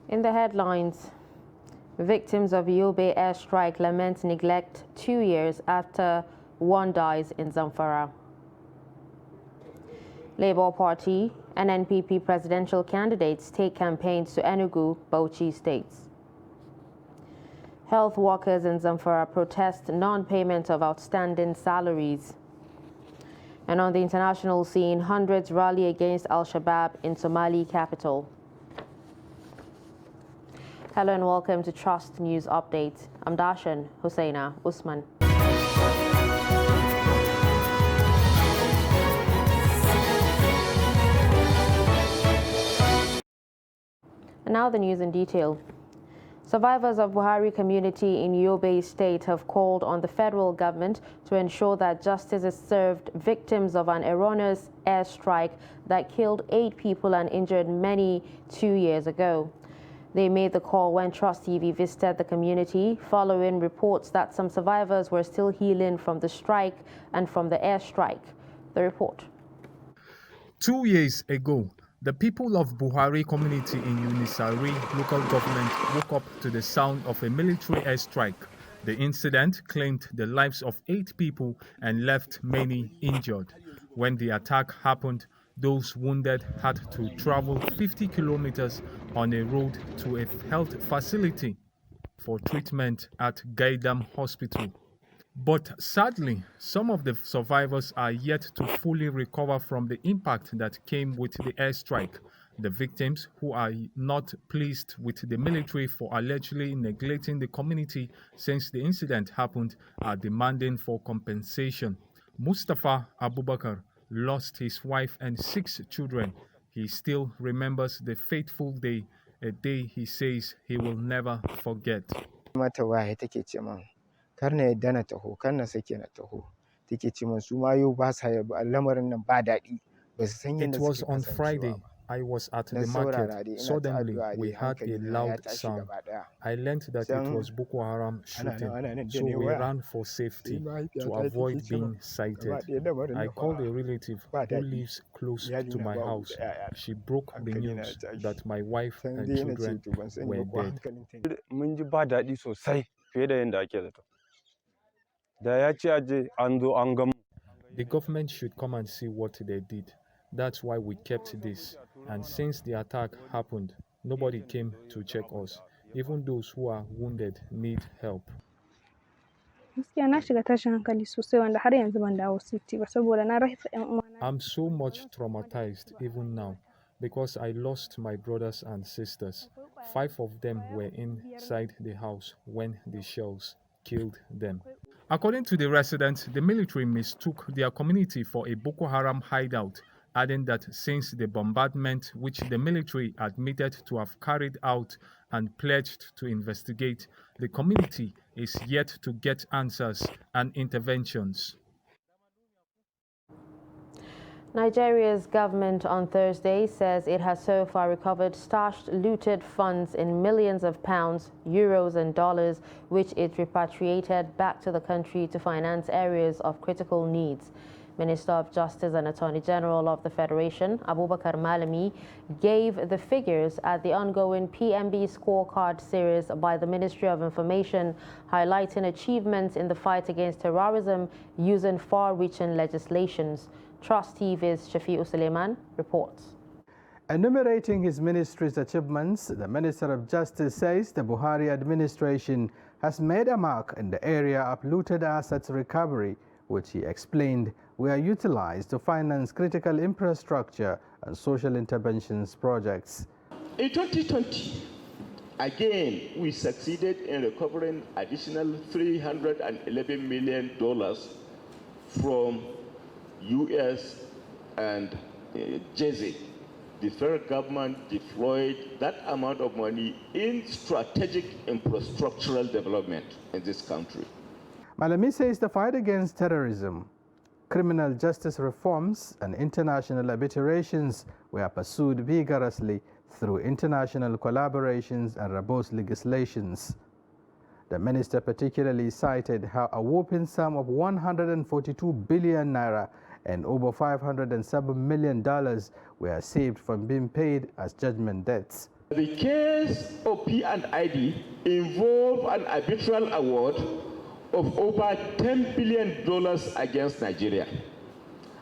In the headlines, victims of Yobe airstrike lament neglect 2 years after one dies in Zamfara. Labour Party and NPP presidential candidates take campaigns to Enugu, Bauchi states. Health workers in Zamfara protest non-payment of outstanding salaries. And on the international scene, hundreds rally against Al-Shabaab in Somali capital. Hello and welcome to Trust News Update. I'm Darshan Hussaina Usman. And now the news in detail. Survivors of Buhari community in Yobe State have called on the federal government to ensure that justice is served victims of an erroneous airstrike that killed 8 people and injured many 2 years ago. They made the call when Trust TV visited the community following reports that some survivors were still healing from the strike and from the airstrike. The report. 2 years ago, the people of Buhari community in Unisari local government woke up to the sound of a military airstrike. The incident claimed the lives of 8 people and left many injured. When the attack happened, those wounded had to travel 50 kilometers on a road to a health facility for treatment at Gaidam Hospital. But sadly, some of the survivors are yet to fully recover from the impact that came with the airstrike. The victims, who are not pleased with the military for allegedly neglecting the community since the incident happened, are demanding for compensation. Mustafa Abubakar lost his wife and 6 children. He still remembers the fateful day, a day he says he will never forget. Kar na yadda na taho, kar na sake na taho. Take ce min su ma yau ba sa lamarin nan ba daɗi. Ba su san yadda suke kasancewa ba. It was on Friday. I was at the market. Suddenly, we heard a loud sound. I learned that it was Boko Haram shooting, so we ran for safety to avoid being sighted. I called a relative who lives close to my house. She broke the news that my wife and children were dead. Mun ji ba daɗi sosai fiye da yadda ake zato. Da ya ce aje an zo an gamu. The government should come and see what they did. That's why we kept this. And since the attack happened, nobody came to check us. Even those who are wounded need help. I'm so much traumatized even now because I lost my brothers and sisters. 5 of them were inside the house when the shells killed them. According to the residents, the military mistook their community for a Boko Haram hideout, adding that since the bombardment, which the military admitted to have carried out and pledged to investigate, the community is yet to get answers and interventions. Nigeria's government on Thursday says it has so far recovered stashed looted funds in millions of pounds, euros and dollars, which it repatriated back to the country to finance areas of critical needs. Minister of Justice and Attorney General of the Federation, Abubakar Malami, gave the figures at the ongoing PMB scorecard series by the Ministry of Information, highlighting achievements in the fight against terrorism using far-reaching legislations. Trust TV's Shafi'u Suleiman reports. Enumerating his ministry's achievements, the Minister of Justice says the Buhari administration has made a mark in the area of looted assets recovery, which he explained were utilized to finance critical infrastructure and social interventions projects. In 2020, again, we succeeded in recovering additional $311 million from US and JZ. The federal government deployed that amount of money in strategic infrastructural development in this country. Malami says the fight against terrorism, criminal justice reforms, and international arbitrations were pursued vigorously through international collaborations and robust legislations. The minister particularly cited how a whopping sum of 142 billion naira and over $507 million were saved from being paid as judgment debts. The case of P&ID involved an arbitral award of over $10 billion against Nigeria.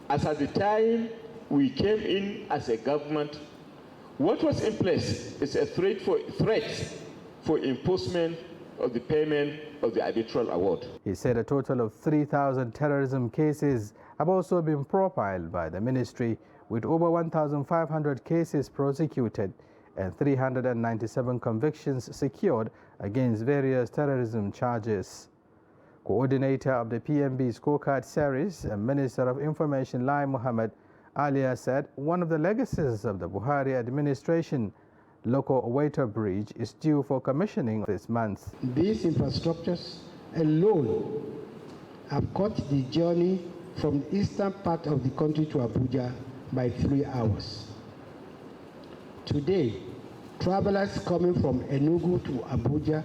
As at the time we came in as a government, what was in place is a threat for enforcement of the payment of the arbitral award. He said a total of 3,000 terrorism cases have also been profiled by the ministry, with over 1,500 cases prosecuted and 397 convictions secured against various terrorism charges. Coordinator of the PMB Scorecard Series and Minister of Information Lai Mohammed earlier said one of the legacies of the Buhari administration, Loco Waiter Bridge, is due for commissioning this month. These infrastructures alone have cut the journey from the eastern part of the country to Abuja by 3 hours. Today, travelers coming from Enugu to Abuja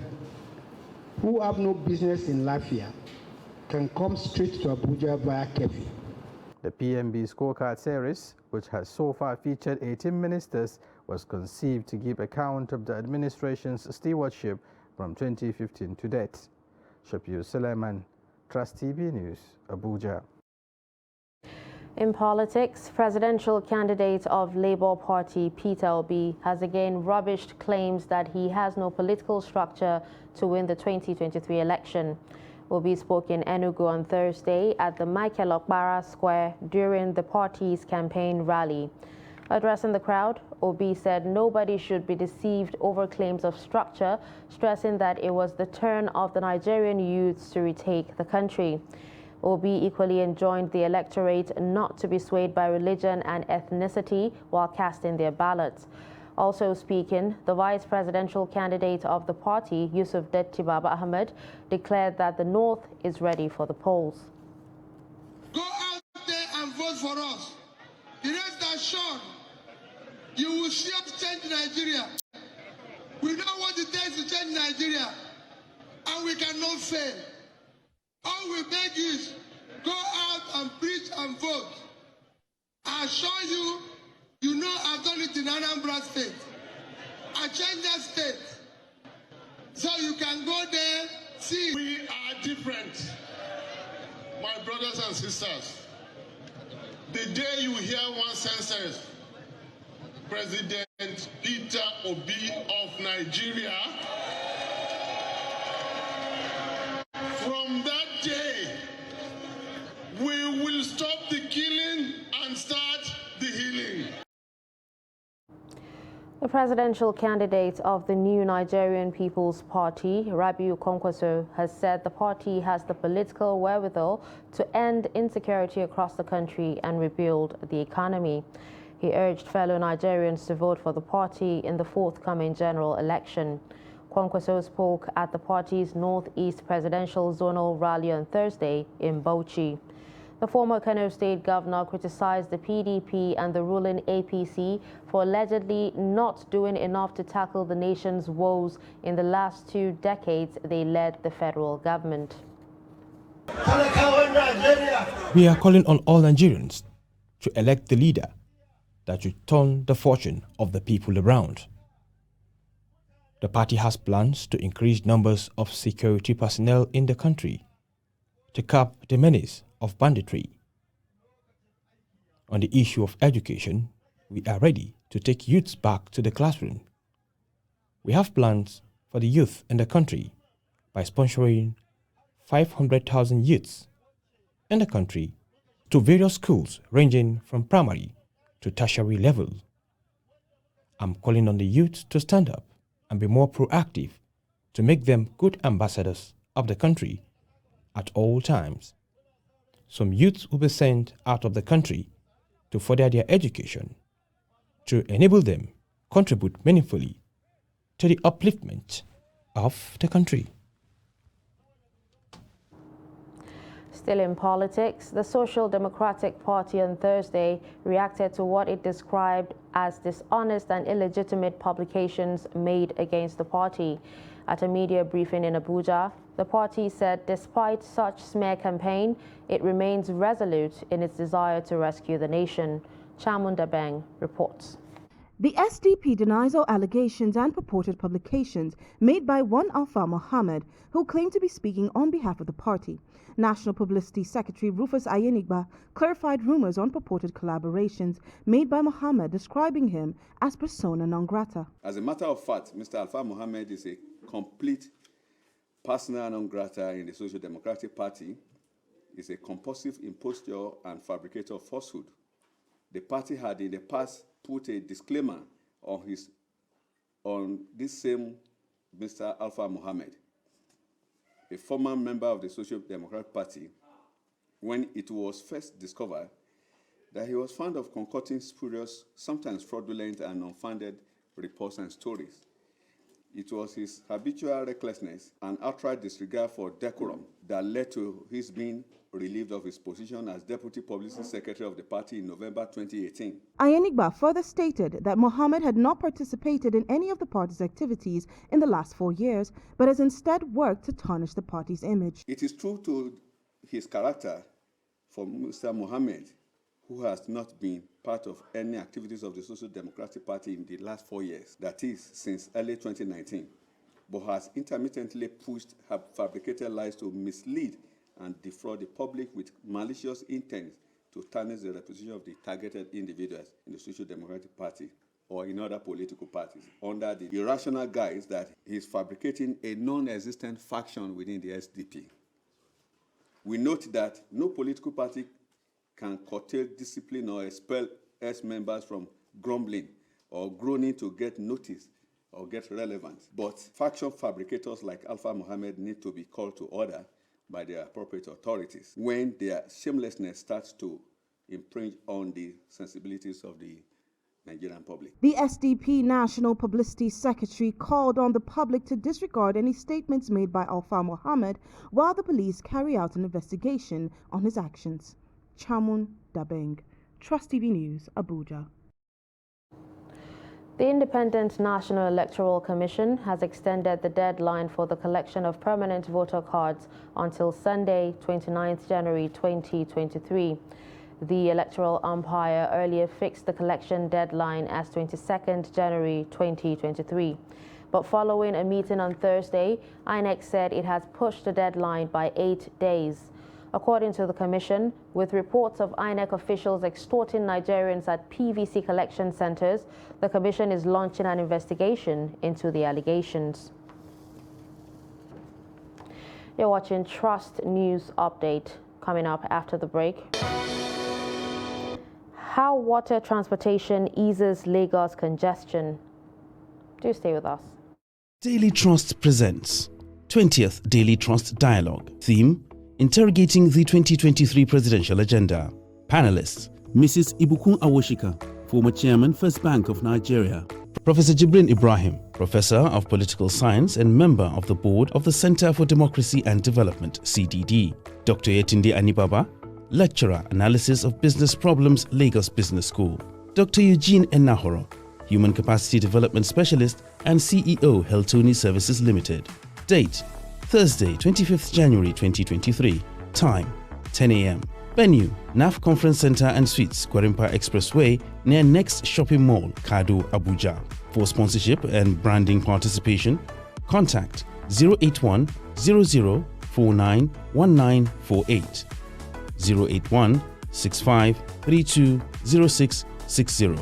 who have no business in Lafia can come straight to Abuja via Kefi. The PMB Scorecard Series, which has so far featured 18 ministers, was conceived to give account of the administration's stewardship from 2015 to date. Shafiu Suleiman, Trust TV News, Abuja. In politics, presidential candidate of Labour Party Peter Obi has again rubbished claims that he has no political structure to win the 2023 election. Obi spoke in Enugu on Thursday at the Michael Okpara Square during the party's campaign rally. Addressing the crowd, Obi said nobody should be deceived over claims of structure, stressing that it was the turn of the Nigerian youths to retake the country. Obi equally enjoined the electorate not to be swayed by religion and ethnicity while casting their ballots. Also speaking, the vice presidential candidate of the party, Yusuf Detti Baba Ahmed, declared that the North is ready for the polls. Go out there and vote for us. The rest assured, you will see us change Nigeria. We know what it takes to change Nigeria, and we cannot fail. All we beg is go out and preach and vote. I assure you, you know I've done it in Anambra State. I changed that state. So you can go there, see. We are different, my brothers and sisters. The day you hear one sentence, President Peter Obi of Nigeria, from that day, we will stop the killing and start the healing. The presidential candidate of the new Nigerian People's Party, Rabiu Kwankwaso, has said the party has the political wherewithal to end insecurity across the country and rebuild the economy. He urged fellow Nigerians to vote for the party in the forthcoming general election. Kwankwaso spoke at the party's Northeast Presidential Zonal Rally on Thursday in Bauchi. The former Kano State governor criticized the PDP and the ruling APC for allegedly not doing enough to tackle the nation's woes in the last 2 decades they led the federal government. We are calling on all Nigerians to elect the leader that should turn the fortune of the people around. The party has plans to increase numbers of security personnel in the country to curb the menace of banditry. On the issue of education, we are ready to take youths back to the classroom. We have plans for the youth in the country by sponsoring 500,000 youths in the country to various schools ranging from primary to tertiary level. I'm calling on the youth to stand up and be more proactive to make them good ambassadors of the country at all times. Some youths will be sent out of the country to further their education, to enable them contribute meaningfully to the upliftment of the country. Still in politics, the Social Democratic Party on Thursday reacted to what it described as dishonest and illegitimate publications made against the party. At a media briefing in Abuja, the party said despite such smear campaign, it remains resolute in its desire to rescue the nation. Chamunda Beng reports. The SDP denies all allegations and purported publications made by one Alpha Mohammed, who claimed to be speaking on behalf of the party. National Publicity Secretary Rufus Ayenigba clarified rumors on purported collaborations made by Mohammed, describing him as persona non grata. As a matter of fact, Mr. Alpha Mohammed is a complete persona non grata in the Social Democratic Party. Is a compulsive impostor and fabricator of falsehood. The party had in the past put a disclaimer on this same Mr. Alpha Mohammed, a former member of the Social Democratic Party, when it was first discovered that he was fond of concocting spurious, sometimes fraudulent and unfounded reports and stories. It was his habitual recklessness and outright disregard for decorum that led to his being relieved of his position as Deputy Publicity Secretary of the party in November 2018. Ayenigba further stated that Mohammed had not participated in any of the party's activities in the last 4 years, but has instead worked to tarnish the party's image. It is true to his character for Mr. Mohammed, who has not been part of any activities of the Social Democratic Party in the last 4 years, that is, since early 2019, but has intermittently pushed fabricated lies to mislead and defraud the public with malicious intent to tarnish the reputation of the targeted individuals in the Social Democratic Party or in other political parties under the irrational guise that he is fabricating a non-existent faction within the SDP. We note that no political party can curtail discipline or expel ex-members from grumbling or groaning to get notice or get relevance. But faction fabricators like Alpha Mohammed need to be called to order by the appropriate authorities when their shamelessness starts to impinge on the sensibilities of the Nigerian public. The SDP National Publicity Secretary called on the public to disregard any statements made by Alpha Mohammed while the police carry out an investigation on his actions. Chamun Dabeng, Trust TV News, Abuja. The Independent National Electoral Commission has extended the deadline for the collection of permanent voter cards until Sunday, 29th January 2023. The electoral umpire earlier fixed the collection deadline as 22nd January 2023. But following a meeting on Thursday, INEC said it has pushed the deadline by 8 days. According to the Commission, with reports of INEC officials extorting Nigerians at PVC collection centers, the Commission is launching an investigation into the allegations. You're watching Trust News Update. Coming up after the break. How water transportation eases Lagos congestion. Do stay with us. Daily Trust presents 20th Daily Trust Dialogue. Theme: Interrogating the 2023 Presidential Agenda. Panelists: Mrs. Ibukun Awoshika, former Chairman, First Bank of Nigeria. Professor Jibrin Ibrahim, Professor of Political Science and member of the Board of the Center for Democracy and Development, CDD. Dr. Yetunde Anibaba, Lecturer, Analysis of Business Problems, Lagos Business School. Dr. Eugene Enahoro, Human Capacity Development Specialist and CEO, Heltoni Services Limited. Date: Thursday, 25th January 2023. Time: 10 a.m. Venue: NAF Conference Center and Suites, Gwarimpa Expressway, near Next Shopping Mall, Kado, Abuja. For sponsorship and branding participation, contact 081 00 49 1948, 081 65 32 0660,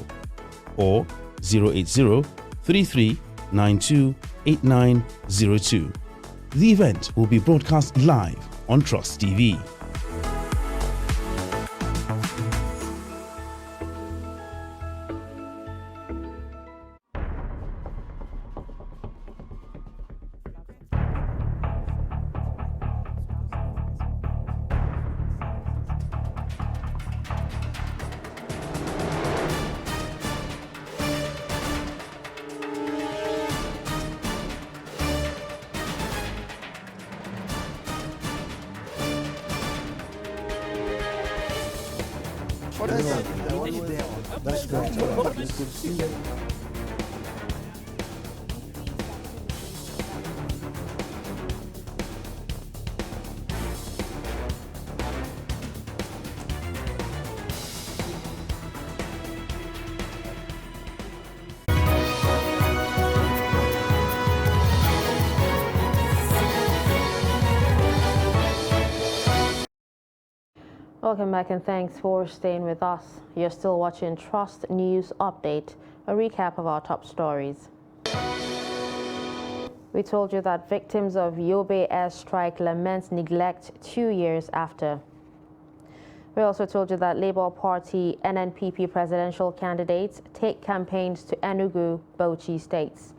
or 080 33 92 8902. The event will be broadcast live on Trust TV. That's great. It's good to see you. Welcome back and thanks for staying with us. You're still watching Trust News Update, a recap of our top stories. We told you that victims of Yobe airstrike lament neglect 2 years after. We also told you that Labour Party NNPP presidential candidates take campaigns to Enugu, Bauchi states.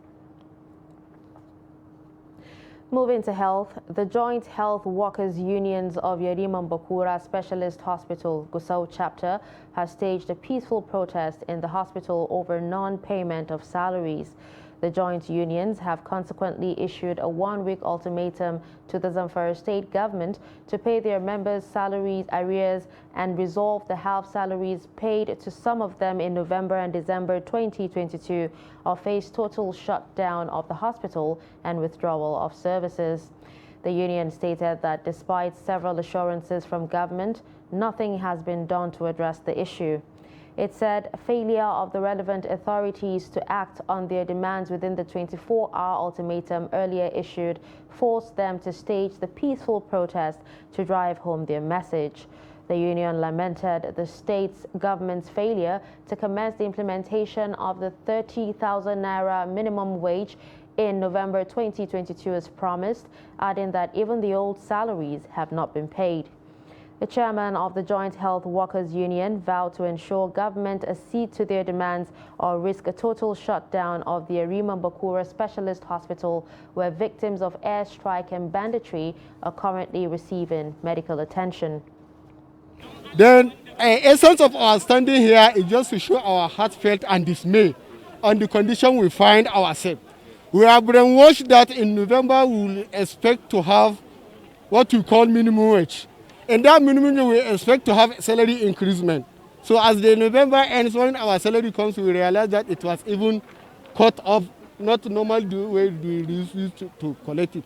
Moving to health, the Joint Health Workers Unions of Yerima Mbakura Specialist Hospital, Gusau chapter, has staged a peaceful protest in the hospital over non-payment of salaries. The joint unions have consequently issued a one-week ultimatum to the Zamfara state government to pay their members' salaries arrears and resolve the half salaries paid to some of them in November and December 2022 or face total shutdown of the hospital and withdrawal of services. The union stated that despite several assurances from government, nothing has been done to address the issue. It said failure of the relevant authorities to act on their demands within the 24-hour ultimatum earlier issued forced them to stage the peaceful protest to drive home their message. The union lamented the state's government's failure to commence the implementation of the 30,000 naira minimum wage in November 2022 as promised, adding that even the old salaries have not been paid. The chairman of the Joint Health Workers Union vowed to ensure government accede to their demands or risk a total shutdown of the Yerima Mbakura Specialist Hospital, where victims of airstrike and banditry are currently receiving medical attention. The essence of our standing here is just to show our heartfelt and dismay on the condition we find ourselves. We are brainwashed that in November we will expect to have what we call minimum wage. In that minimum, we expect to have salary increasement. So as the November ends, when our salary comes, we realize that it was even cut off, not normal the way we used to collect it.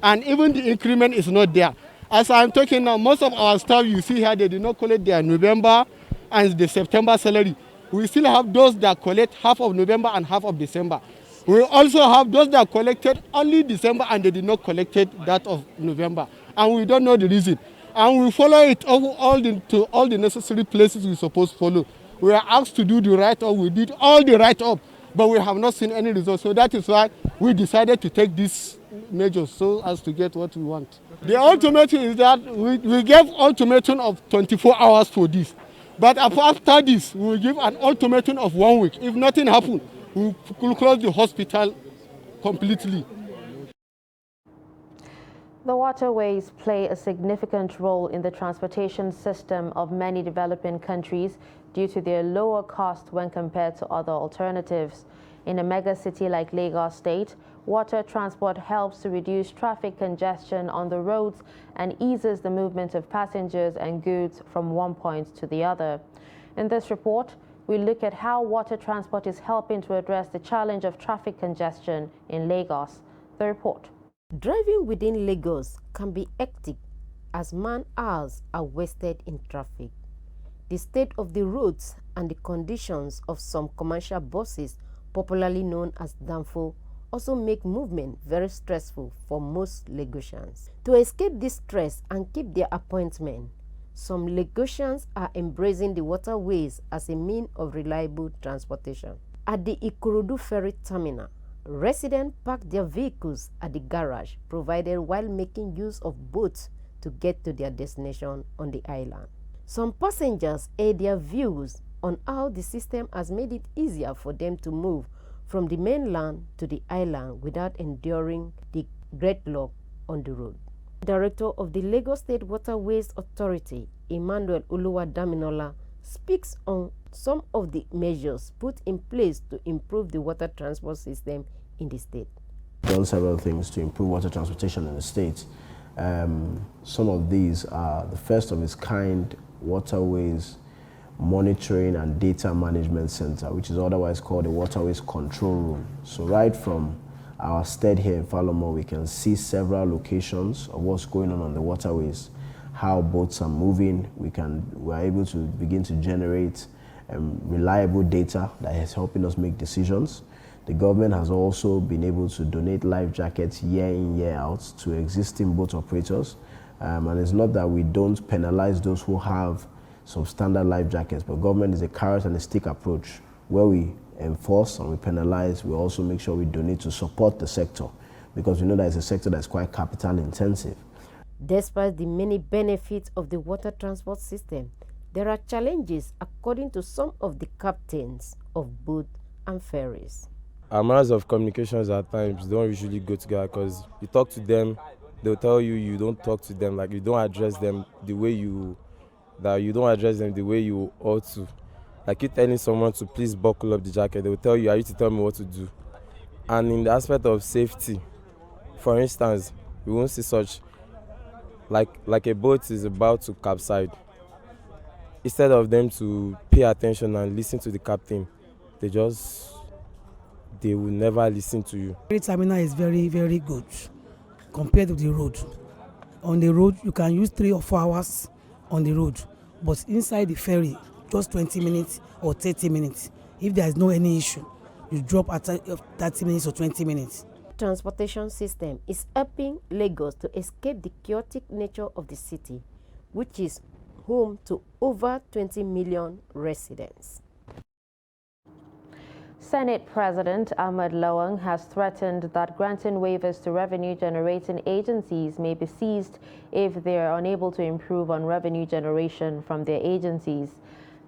And even the increment is not there. As I'm talking now, most of our staff you see here, they did not collect their November and the September salary. We still have those that collect half of November and half of December. We also have those that collected only December and they did not collect that of November. And we don't know the reason. And we follow it to all the necessary places we're supposed to follow. We are asked to do the write-up. We did all the write-up, but we have not seen any results. So that is why we decided to take these measures so as to get what we want. The ultimatum is that we gave ultimatum of 24 hours for this. But after this, we will give an ultimatum of 1 week. If nothing happens, we will close the hospital completely. The waterways play a significant role in the transportation system of many developing countries due to their lower cost when compared to other alternatives. In a mega city like Lagos State, water transport helps to reduce traffic congestion on the roads and eases the movement of passengers and goods from one point to the other. In this report, we look at how water transport is helping to address the challenge of traffic congestion in Lagos. The report. Driving within Lagos can be hectic as man-hours are wasted in traffic. The state of the roads and the conditions of some commercial buses, popularly known as Danfo, also make movement very stressful for most Lagosians. To escape this stress and keep their appointment, some Lagosians are embracing the waterways as a means of reliable transportation. At the Ikorodu Ferry Terminal, residents park their vehicles at the garage provided while making use of boats to get to their destination on the island. Some passengers air their views on how the system has made it easier for them to move from the mainland to the island without enduring the gridlock on the road. Director of the Lagos State Waterways Authority, Emmanuel Oluwadaminola, speaks on some of the measures put in place to improve the water transport system in the state. We've done several things to improve water transportation in the state. Some of these are the first of its kind waterways monitoring and data management center, which is otherwise called the waterways control room. So right from our stead here in Falomo, we can see several locations of what's going on the waterways, how boats are moving. We're able to begin to generate reliable data that is helping us make decisions. The government has also been able to donate life jackets year in, year out to existing boat operators, And it's not that we don't penalize those who have some standard life jackets, but government is a carrot and a stick approach where we enforce and we penalize. We also make sure we donate to support the sector because we know that it's a sector that's quite capital intensive. Despite the many benefits of the water transport system, there are challenges according to some of the captains of boats and ferries. Our manners of communications at times don't usually go together because you talk to them, they'll tell you you don't talk to them, like you don't address them the way you ought to. Like you telling someone to please buckle up the jacket, they will tell you, are you to tell me what to do? And in the aspect of safety, for instance, we won't see such, like a boat is about to capsize. Instead of them to pay attention and listen to the captain, they will never listen to you. Ferry terminal is very, very good compared to the road. On the road, you can use 3 or 4 hours on the road, but inside the ferry, just 20 minutes or 30 minutes. If there is no any issue, you drop at 30 minutes or 20 minutes. Transportation system is helping Lagos to escape the chaotic nature of the city, which is home to over 20 million residents. Senate President Ahmed Lawan has threatened that granting waivers to revenue-generating agencies may be seized if they are unable to improve on revenue generation from their agencies.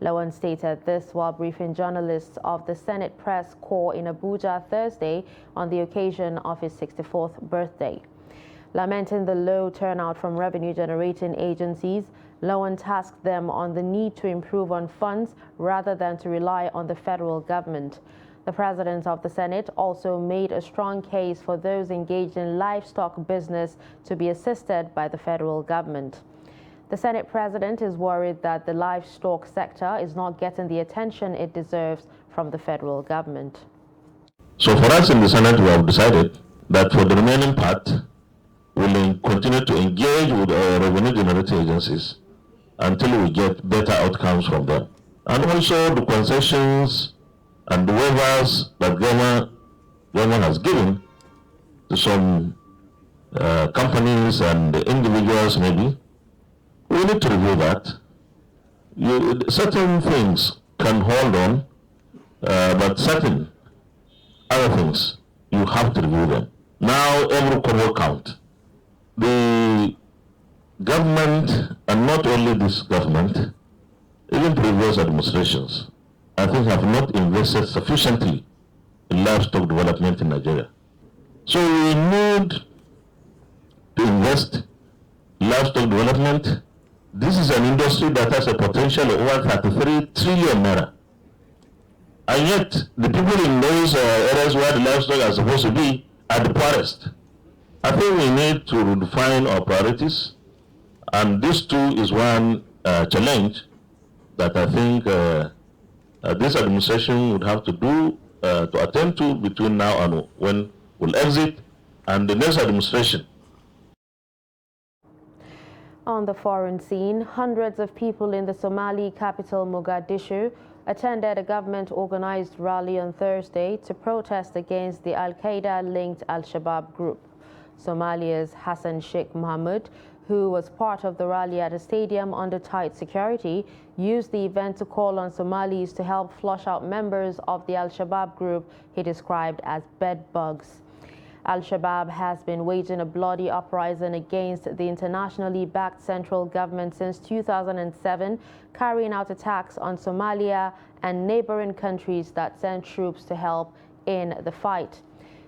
Lawan stated this while briefing journalists of the Senate Press Corps in Abuja Thursday on the occasion of his 64th birthday. Lamenting the low turnout from revenue-generating agencies, Lawan tasked them on the need to improve on funds rather than to rely on the federal government. The President of the Senate also made a strong case for those engaged in livestock business to be assisted by the federal government. The Senate President is worried that the livestock sector is not getting the attention it deserves from the federal government. So for us in the Senate, we have decided that for the remaining part, we will continue to engage with our revenue-generating agencies until we get better outcomes from them. And also the concessions and the waivers that government has given to some companies and individuals maybe, we need to review that. Certain things can hold on, but certain other things, you have to review them. Now every kobo count. The government, and not only this government, even previous administrations, I think have not invested sufficiently in livestock development in Nigeria. So we need to invest in livestock development. This is an industry that has a potential of over 33 trillion naira. And yet, the people in those areas where the livestock are supposed to be are the poorest. I think we need to redefine our priorities, and this too is one challenge that I think this administration would have to do, to attend to between now and when we'll exit, and the next administration. On the foreign scene, hundreds of people in the Somali capital Mogadishu attended a government-organized rally on Thursday to protest against the Al-Qaeda-linked Al-Shabaab group. Somalia's Hassan Sheikh Mohamud, who was part of the rally at a stadium under tight security, used the event to call on Somalis to help flush out members of the Al-Shabaab group he described as bedbugs. Al-Shabaab has been waging a bloody uprising against the internationally backed central government since 2007, carrying out attacks on Somalia and neighboring countries that sent troops to help in the fight.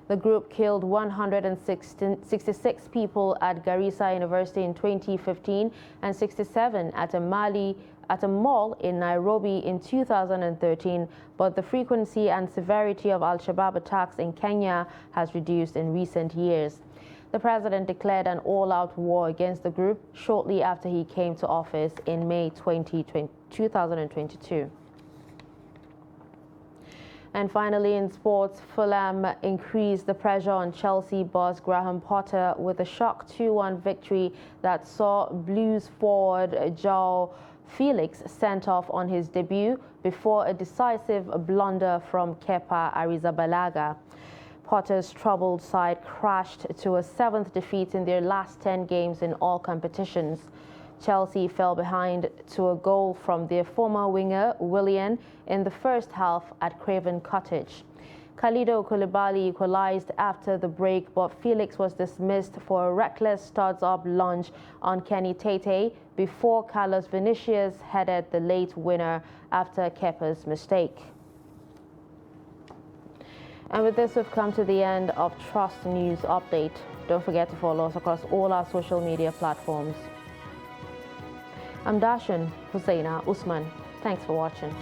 The group killed 166 people at Garissa University in 2015 and 67 at a mall in Nairobi in 2013, but the frequency and severity of Al-Shabaab attacks in Kenya has reduced in recent years. The president declared an all-out war against the group shortly after he came to office in May 2022. And finally, in sports, Fulham increased the pressure on Chelsea boss Graham Potter with a shock 2-1 victory that saw Blues forward João Felix sent off on his debut before a decisive blunder from Kepa Arrizabalaga. Potter's troubled side crashed to a 7th defeat in their last 10 games in all competitions. Chelsea fell behind to a goal from their former winger, Willian, in the first half at Craven Cottage. Khalido Koulibaly equalized after the break, but Felix was dismissed for a reckless studs-up lunge on Kenny Tete before Carlos Vinicius headed the late winner after Kepa's mistake. And with this, we've come to the end of Trust News Update. Don't forget to follow us across all our social media platforms. I'm Dashan Hussaina Usman. Thanks for watching.